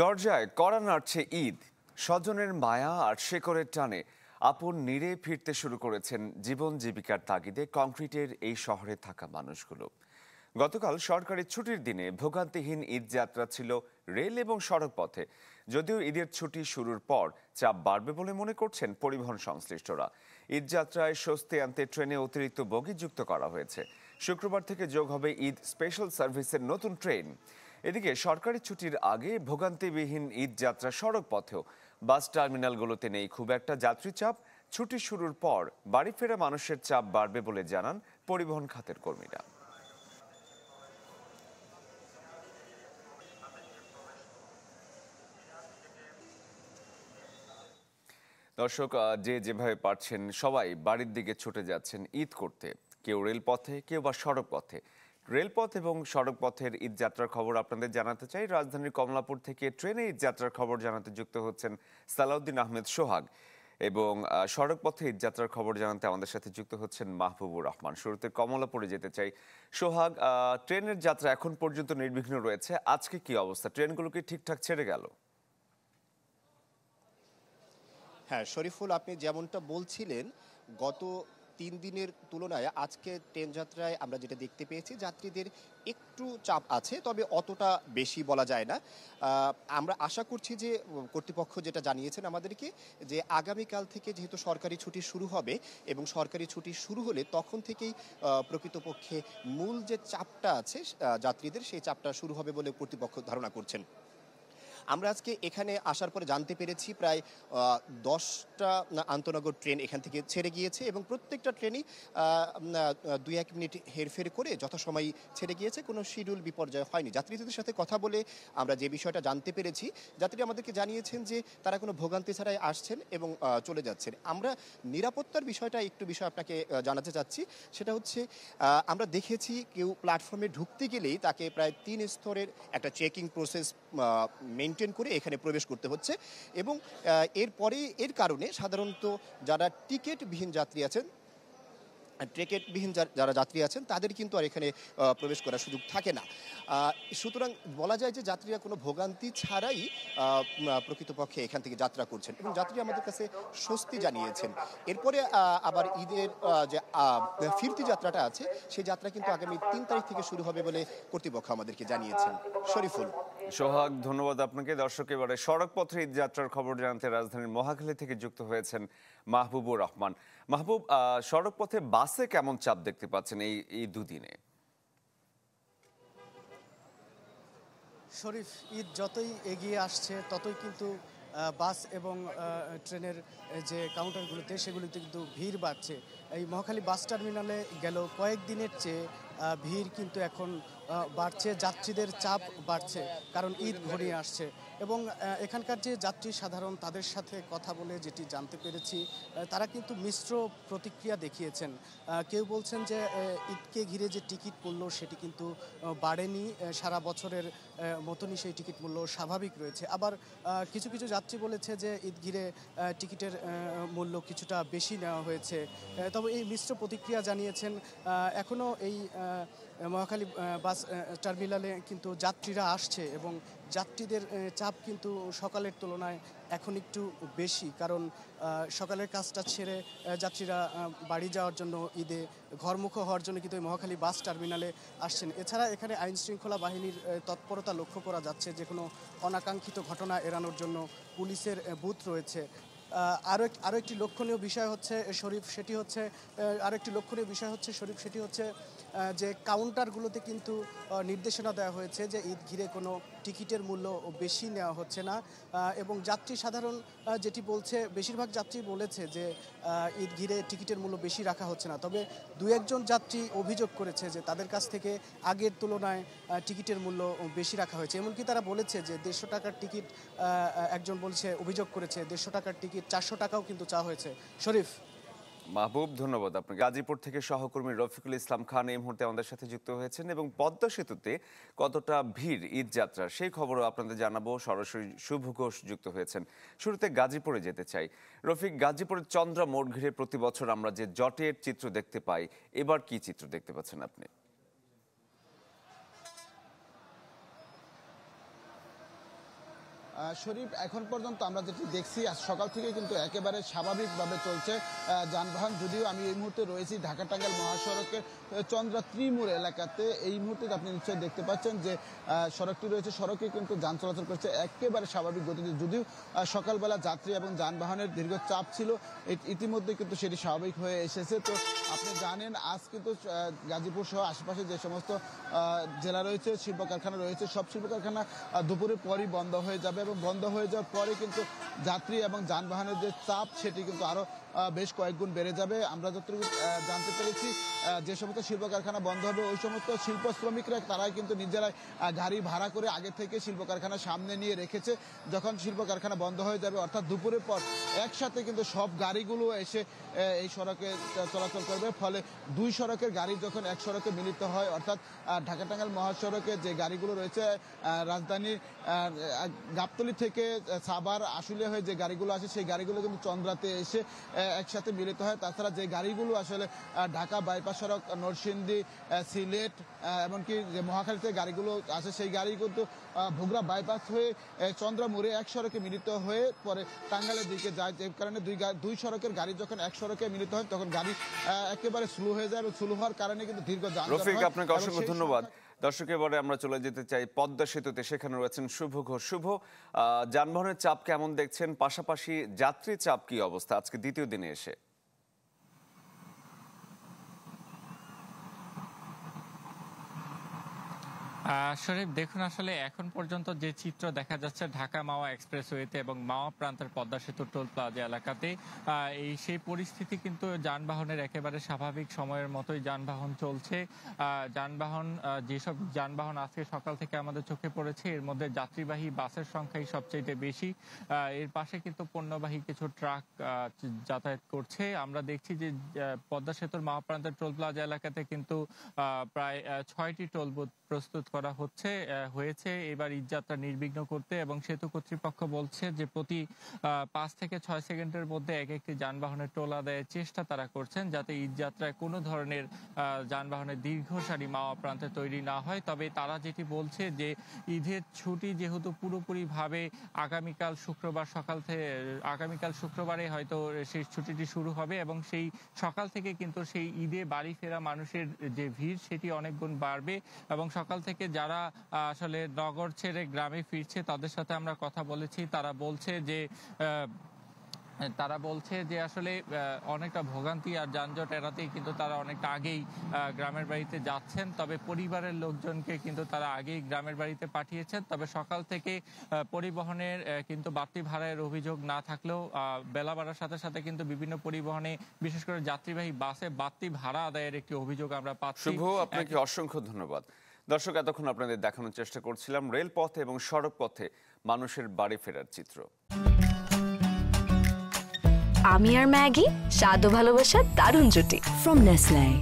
দরজায় কড়া নাড়ছে ঈদ। স্বজনের মায়া আর শেকড়ের টানে আপন নিরে ফিরতে শুরু করেছেন জীবন জীবিকার তাগিদে কংক্রিটের এই শহরে থাকা মানুষগুলো। গতকাল সরকারি ছুটির দিনে ভোগান্তিহীন ঈদ যাত্রা ছিল রেল এবং সড়ক পথে। যদিও ঈদের ছুটি শুরুর পর চাপ বাড়বে বলে মনে করছেন পরিবহন সংশ্লিষ্টরা। ঈদ যাত্রায় স্বস্তি আনতে ট্রেনে অতিরিক্ত বগি যুক্ত করা হয়েছে। শুক্রবার থেকে যোগ হবে ঈদ স্পেশাল সার্ভিসের নতুন ট্রেন। এদিকে সরকারি ছুটির আগে ভোগান্তিবিহীন ঈদ যাত্রা সড়ক পথেও। বাস টার্মিনালগুলোতে নেই খুব একটা যাত্রী চাপ। ছুটি শুরুর পর বাড়ি ফেরা মানুষের চাপ বাড়বে বলে জানান পরিবহন খাতের কর্মীরা। দর্শক, যে যেভাবে পারছেন সবাই বাড়ির দিকে ছুটে যাচ্ছেন ঈদ করতে। কেউ রেলপথে, কেউ বা সড়ক পথে। রেলপথ এবং সড়ক পথের ঈদ যাত্রার খবর আপনাদের জানাতে চাই। রাজধানীর কমলাপুর থেকে ট্রেনে ঈদ যাত্রার খবর জানাতে যুক্ত হচ্ছেন সালাউদ্দিন আহমেদ সোহাগ, এবং সড়ক পথে ঈদ যাত্রার খবর জানাতে আমাদের সাথে যুক্ত হচ্ছেন মাহবুবুর রহমান। শুরুতে কমলাপুরে যেতে চাই। সোহাগ, ট্রেনের যাত্রা এখন পর্যন্ত নির্বিঘ্ন রয়েছে, আজকে কি অবস্থা? ট্রেনগুলো কি ঠিকঠাক ছেড়ে গেল? হ্যাঁ শরীফুল, আপনি যেমনটা বলছিলেন, গত 3 দিনের তুলনায় আজকে ট্রেন যাত্রায় আমরা যেটা দেখতে পেয়েছি, যাত্রীদের একটু চাপ আছে, তবে অতটা বেশি বলা যায় না। আমরা আশা করছি যে কর্তৃপক্ষ যেটা জানিয়েছেন আমাদেরকে, যে আগামীকাল থেকে যেহেতু সরকারি ছুটি শুরু হবে এবং সরকারি ছুটি শুরু হলে তখন থেকেই প্রকৃতপক্ষে মূল যে চাপটা আছে যাত্রীদের, সেই চাপটা শুরু হবে বলে কর্তৃপক্ষ ধারণা করছেন। আমরা আজকে এখানে আসার পরে জানতে পেরেছি প্রায় 10টা আন্তনগর ট্রেন এখান থেকে ছেড়ে গিয়েছে এবং প্রত্যেকটা ট্রেনই 2-1 মিনিট হেরফের করে যথাসময়ে ছেড়ে গিয়েছে, কোনো শিডিউল বিপর্যয় হয়নি। যাত্রীদের সাথে কথা বলে আমরা যে বিষয়টা জানতে পেরেছি, যাত্রীরা আমাদেরকে জানিয়েছেন যে তারা কোনো ভোগান্তি ছাড়াই আসছেন এবং চলে যাচ্ছেন। আমরা নিরাপত্তার বিষয়টা একটু বিষয় আপনাকে জানাতে চাচ্ছি। সেটা হচ্ছে, আমরা দেখেছি কেউ প্ল্যাটফর্মে ঢুকতে গেলেই তাকে প্রায় 3 স্তরের একটা চেকিং প্রসেস মেনটেন করে এখানে প্রবেশ করতে হচ্ছে এবং এর কারণে সাধারণত যারা টিকিটবিহীন যাত্রী আছেন, টিকিটবিহীন যারা যাত্রী আছেন তাদের কিন্তু আর এখানে প্রবেশ করার সুযোগ থাকে না। সুতরাং বলা যায় যে যাত্রীরা কোনো ভোগান্তি ছাড়াই প্রকৃতপক্ষে এখান থেকে যাত্রা করছেন এবং যাত্রী আমাদের কাছে স্বস্তি জানিয়েছেন। এরপরে আবার ঈদের যে ফিরতি যাত্রাটা আছে, সেই যাত্রা কিন্তু আগামী 3 তারিখ থেকে শুরু হবে বলে কর্তৃপক্ষ আমাদেরকে জানিয়েছেন। শরীফুল। সোহাগ, ধন্যবাদ আপনাকে। দর্শক, এবারে সড়ক পথে ঈদ যাত্রার খবর জানাতে রাজধানীর মহাখালী থেকে যুক্ত হয়েছেন মাহবুবুর রহমান। মাহবুব, সড়ক পথে বাসে কেমন চাপ দেখতে পাচ্ছেন এই দুদিনে? শরীফ, ঈদ যতই এগিয়ে আসছে ততই কিন্তু বাস এবং ট্রেনের যে কাউন্টারগুলোতে সেগুলিতে কিন্তু ভিড় বাড়ছে। এই মহাখালী বাস টার্মিনালে গেল কয়েকদিনের চেয়ে ভিড় কিন্তু এখন বাড়ছে, যাত্রীদের চাপ বাড়ছে, কারণ ঈদ ঘনিয়ে আসছে। এবং এখানকার যে যাত্রী সাধারণ, তাদের সাথে কথা বলে যেটি জানতে পেরেছি, তারা কিন্তু মিশ্র প্রতিক্রিয়া দেখিয়েছেন। কেউ বলছেন যে ঈদকে ঘিরে যে টিকিট মূল্য সেটি কিন্তু বাড়েনি, সারা বছরের মতনই সেই টিকিট মূল্য স্বাভাবিক রয়েছে। আবার কিছু কিছু যাত্রী বলেছে যে ঈদ ঘিরে টিকিটের মূল্য কিছুটা বেশি নেওয়া হয়েছে। তবে এই মিশ্র প্রতিক্রিয়া জানিয়েছেন। এখনও এই মহাখালী বাস টার্মিনালে কিন্তু যাত্রীরা আসছে এবং যাত্রীদের চাপ কিন্তু সকালের তুলনায় এখন একটু বেশি, কারণ সকালের কাজটা ছেড়ে যাত্রীরা বাড়ি যাওয়ার জন্য, ঈদে ঘরমুখো হওয়ার জন্য কিন্তু এই মহাখালী বাস টার্মিনালে আসছেন। এছাড়া এখানে আইনশৃঙ্খলা বাহিনীর তৎপরতা লক্ষ্য করা যাচ্ছে। যে কোনো অনাকাঙ্ক্ষিত ঘটনা এড়ানোর জন্য পুলিশের বুথ রয়েছে। আরও একটি লক্ষণীয় বিষয় হচ্ছে শরীফ, সেটি হচ্ছে যে কাউন্টারগুলোতে কিন্তু নির্দেশনা দেওয়া হয়েছে যে ঈদ ঘিরে কোনো টিকিটের মূল্য বেশি নেওয়া হচ্ছে না। এবং যাত্রী সাধারণ যেটি বলছে, বেশিরভাগ যাত্রী বলেছে যে ঈদ ঘিরে টিকিটের মূল্য বেশি রাখা হচ্ছে না। তবে 2-1 জন যাত্রী অভিযোগ করেছে যে তাদের কাছ থেকে আগের তুলনায় টিকিটের মূল্য বেশি রাখা হয়েছে। এমনকি তারা বলেছে যে 150 টাকার টিকিট, একজন বলছে, অভিযোগ করেছে 150 টাকার টিকিট 400 টাকাও কিন্তু চাওয়া হয়েছে। শরীফ। মাহবুব, ধন্যবাদ আপনাকে। গাজীপুর থেকে সহকর্মী রফিকুল ইসলাম খান এই মুহূর্তে আমাদের সাথে যুক্ত হয়েছেন, এবং পদ্মা সেতুতে কতটা ভিড় ঈদ যাত্রার সেই খবরও আপনাদের জানাবো। সরাসরি শুভ ঘোষ যুক্ত হয়েছেন। শুরুতে গাজীপুরে যেতে চাই। রফিক, গাজীপুরের চন্দ্রা মোড় ঘিরে প্রতি বছর আমরা যে জটের চিত্র দেখতে পাই, এবার কি চিত্র দেখতে পাচ্ছেন আপনি? শরীফ, এখন পর্যন্ত আমরা যেটি দেখছি আজ সকাল থেকে কিন্তু একেবারে স্বাভাবিকভাবে চলছে যানবাহন। যদিও আমি এই মুহূর্তে রয়েছি ঢাকা টাঙ্গাইল মহাসড়কের চন্দ্রা ত্রিমুর এলাকাতে। এই মুহূর্তে আপনি নিশ্চয়ই দেখতে পাচ্ছেন যে সড়কটি রয়েছে, সড়কে কিন্তু যান চলাচল করছে একেবারে স্বাভাবিক গতিতে। যদিও সকালবেলা যাত্রী এবং যানবাহনের দীর্ঘ চাপ ছিল, ইতিমধ্যে কিন্তু সেটি স্বাভাবিক হয়ে এসেছে। তো আপনি জানেন আজ কিন্তু গাজীপুর সহ আশেপাশে যে সমস্ত জেলা রয়েছে, শিল্প কারখানা রয়েছে, সব শিল্প কারখানা দুপুরের পরই বন্ধ হয়ে যাবে এবং বন্ধ হয়ে যাওয়ার পরে কিন্তু যাত্রী এবং যানবাহনের যে চাপ সেটি কিন্তু আরো বেশ কয়েক গুণ বেড়ে যাবে। আমরা যতটুকু জানতে পেরেছি যে সমস্ত শিল্প কারখানা বন্ধ হবে ওই সমস্ত শিল্প শ্রমিকরা তারাই কিন্তু নিজেরাই গাড়ি ভাড়া করে আগে থেকে শিল্প কারখানা সামনে নিয়ে রেখেছে। যখন শিল্প কারখানা বন্ধ হয়ে যাবে অর্থাৎ দুপুরের পর একসাথে কিন্তু সব গাড়িগুলো এসে এই সড়কে চলাচল করবে। ফলে দুই সড়কের গাড়ি যখন এক সড়কে মিলিত হয়, অর্থাৎ ঢাকা টাঙ্গাইল মহাসড়কে যে গাড়িগুলো রয়েছে রাজধানীর গাবতলী থেকে সাভার আশুলিয়া হয়ে যে গাড়িগুলো আসে সেই গাড়িগুলো কিন্তু চন্দ্রাতে এসে একসাথে মিলিত হয়। তাছাড়া যে গাড়িগুলো আসলে ঢাকা বাইপাস সড়ক, নরসিংদী, সিলেট এমনকি যে মহাখালীতে গাড়িগুলো আসে সেই গাড়ি কিন্তু ভোগড়া বাইপাস হয়ে চন্দ্রা মোড়ে এক সড়কে মিলিত হয়ে পরে টাঙ্গাইলের দিকে যায়। যে কারণে দুই সড়কের গাড়ি যখন এক সড়কে মিলিত হয় তখন গাড়ি একেবারে স্লো হয়ে যায় এবং স্লো হওয়ার কারণে কিন্তু দীর্ঘ যানজট। রফিক, আপনাকে অসংখ্য ধন্যবাদ। দর্শক, এবারে আমরা চলে যেতে চাই পদ্মা সেতুতে। সেখানে রয়েছেন শুভ ঘোষ। শুভ, যানবাহনের চাপ কেমন দেখছেন, পাশাপাশি যাত্রী চাপ কি অবস্থা আজকে দ্বিতীয় দিনে এসে? শরীফ, দেখুন আসলে এখন পর্যন্ত যে চিত্র দেখা যাচ্ছে ঢাকা মাওয়া এক্সপ্রেসওয়েতে এবং মাওয়া প্রান্তের পদ্মা সেতু টোল প্লাজা এলাকাতে, সেই পরিস্থিতি কিন্তু যানবাহনের একেবারে স্বাভাবিক সময়ের মতোই যানবাহন চলছে। যেসব যানবাহন আজকে সকাল থেকে আমাদের চোখে পড়েছে এর মধ্যে যাত্রীবাহী বাসের সংখ্যাই সবচেয়ে বেশি। এর পাশে কিন্তু পণ্যবাহী কিছু ট্রাক যাতায়াত করছে। আমরা দেখছি যে পদ্মা সেতুর মাওয়া প্রান্তের টোল প্লাজা এলাকাতে কিন্তু প্রায় 6টি টোল বুথ প্রস্তুত করা হয়েছে এবার ঈদযাত্রা নির্বিঘ্ন করতে, এবং সেতু কর্তৃপক্ষ বলছে যে প্রতি 5 থেকে 6 সেকেন্ডের মধ্যে এক একটি যানবাহনের টোল আদায়ের চেষ্টা তারা করছেন যাতে ঈদযাত্রায় কোনো ধরনের যানবাহনের দীর্ঘ সারি মাওয়া প্রান্তে তৈরি না হয়। তবে তারা যেটি বলছে যে ঈদের ছুটি যেহেতু পুরোপুরিভাবে আগামীকাল শুক্রবারে হয়তো সেই ছুটিটি শুরু হবে এবং সেই সকাল থেকে কিন্তু সেই ঈদে বাড়ি ফেরা মানুষের যে ভিড় সেটি অনেক গুণ বাড়বে। এবং সকাল থেকে যারা আসলে নগর ছেড়ে গ্রামে ফিরছে তাদের সাথে আমরা কথা বলেছি। তারা বলছে যে আসলে অনেকটা ভোগান্তি আর যানজট এড়াতেই কিন্তু তারা অনেকটা আগেই গ্রামের বাড়িতে যাচ্ছেন। তবে পরিবারের লোকজনকে কিন্তু তারা আগেই গ্রামের বাড়িতে পাঠিয়েছেন। তবে সকাল থেকে পরিবহনের কিন্তু বাড়তি ভাড়ার অভিযোগ না থাকলেও বেলা বাড়ার সাথে সাথে কিন্তু বিভিন্ন পরিবহনে বিশেষ করে যাত্রীবাহী বাসে বাড়তি ভাড়া আদায়ের একটি অভিযোগ আমরা পাচ্ছি। শুভ, আপনাকে অসংখ্য ধন্যবাদ। দর্শক, এতক্ষণ আপনাদের দেখানোর চেষ্টা করছিলাম রেলপথে এবং সড়ক পথে মানুষের বাড়ি ফেরার চিত্র। আমি আর ম্যাগি, স্বাদ ও ভালোবাসার দারুণ জুটি। from Nestle.